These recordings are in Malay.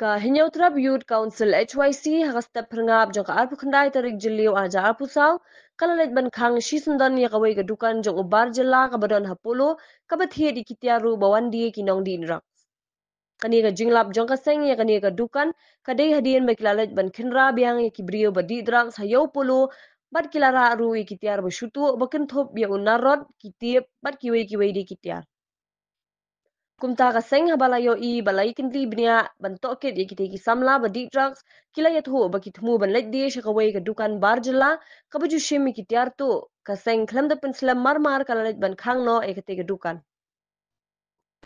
Ka Hinyau Trap Youth Council HYC hakastap perngap jong ka arpu kendai tarik jeliu aja arpu saw kalalet ban khang shisundan ya kawai ka dukan jong ubar jela ka badan hapolo ka bathie di kitiaru bawandi kinong di inrak. Kani ka jinglap jong ka seng ya kani ka dukan kadai hadian ba kilalet ban khenra biang ya kibrio ba di drak sayau polo bat kilara ru ya kitiar ba syutu baken thop ya unarot kitiep bat kiwai di kitiar. Kumta ka seng habalayo I balai kentli bnia bantok ket ye kite ki samla ba di drugs kila ya thu ba kitmu ban let di shakawai ka dukan barjela ka baju shimi kitiar tu ka seng klam da penslam marmar kala let ban khang no e kate ka dukan.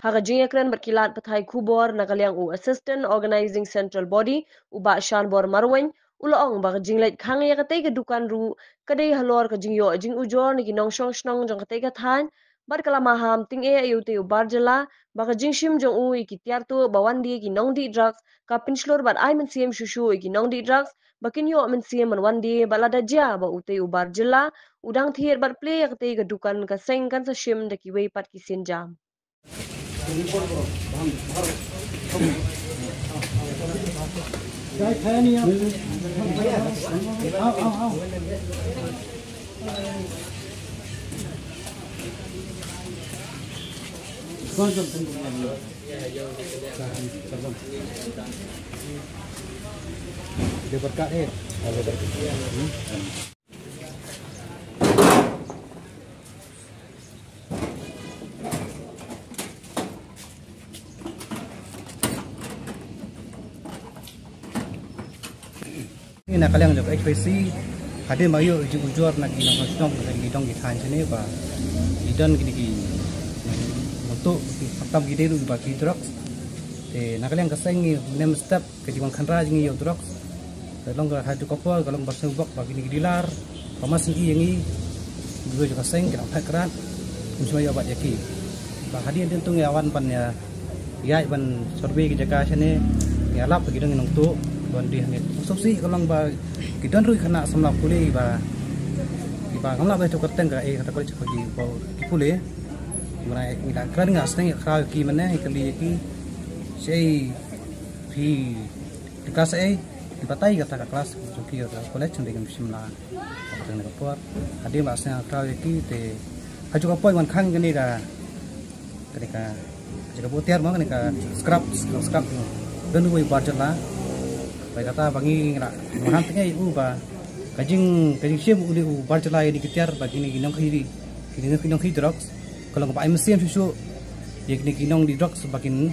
Haga jingya kren berkilat pathai kubor nagalyang u assistant organizing central body u ba shan bor marwen ulaong ba jinglet khang ya kate ka dukan ru kadai halor ka jingyo jing ujor ni ginong shong shnong jong kate ka than bar kala maham ting e ayu te barjela baka jingshim jong u ikitiar tu bawandi ki nong di drugs ka pinslor bat ai men siem shushu ki nong di drugs bakin yo men siem man wandi balada ja ba ute u barjela udang thier bat play ka te ka dukan ka seng kan sa shim de ki wei pat ki sin jam. Dia berkat ni. Ini nak kalian jawab HPC hadir mayu ujur nak ginong gidong gitan sini ba idan gini untuk atam gede tu bagi drugs nak kalian keseng nem step ke jiwang khandra jingi yo drugs long ka hadu kopol kalau berseng bok bagi ni dilar pamas ni yangi dua juga keseng kena pakran semua yo bat yaki ba hadir tentu awan pan ya ban survey ke jaga sini ya lap gidong nong tu ban di hangit subsi kalau ba gidan rui kena samla puli ba kamla ba tu kerteng ka kata ko cepat di puli mana nggak keren nggak seneng kalau ki mana ikli ki sei di kelas dipatai kata kelas joki atau college dengan simla dengan kapor adi masnya kalau ki te haju kapor man khang gani da ketika jika putiar mau kenika scrap dan wei barjela baik kata bangi nggak mahantnya ibu ba kajing siap uli barjela ini kitiar bagi ni ginong kiri drugs kalau nggak mesin susu ya ginong di drugs sebagian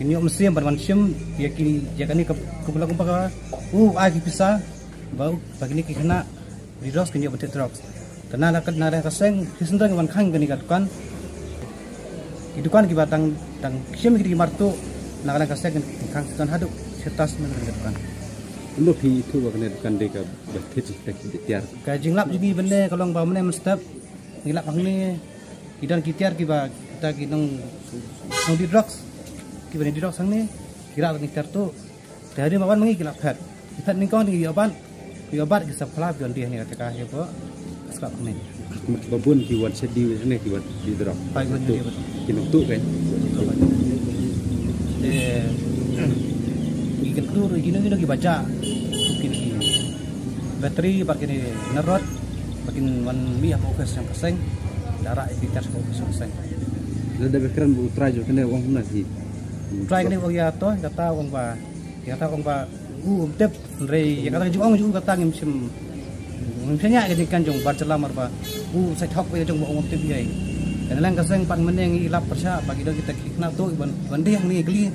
yo mesin pada manusia ya kini ya kini kumpulan agi pisah bau bagi ni kena di drugs kini betul drugs karena ada kaseng kisendang man khang kini katukan hidupan kibatang tang sim kiri martu nagalan kaseng khang kan haduk setas menentukan untuk itu kan deka betul tiar kajing lap jadi benda kalau nggak mana mesti ngilap ni idan kitiar kita ginong di drugs kiban di drugs ni kira ni kartu dari mawan mengi kilap hat kita ni kau ni obat kisah pelab yang dia ni kata kah apa sekarang ni babun kiwan sedih ni kiwan di drugs baik betul kinong tu kan tur gino baca mungkin bateri pakai ni nerot makin wan mi apa fokus yang keseng darah efikas fokus keseng ada berkeran bu try jo kena wong nasi try kena wong ya to kata wong ba tep rei yang kata jong juga kata ngim misalnya kan jong barcelam marba saya thok we jong wong tep yai dan lang keseng pan meneng ilap persya bagi kita kena tu ban dia ni geli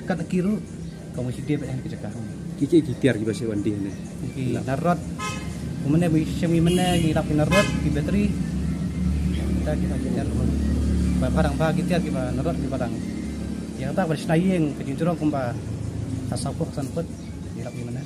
kat kiru kamu sih dia berani kerja kau. Kiki tiar kita sewan dia ni. Narot, mana semi mana kita narot di bateri. Kita tiar. Barang bagi tiar kita narot di barang. Yang tak bersnayeng kejunjurang kumba. Tasawuf sanput di mana.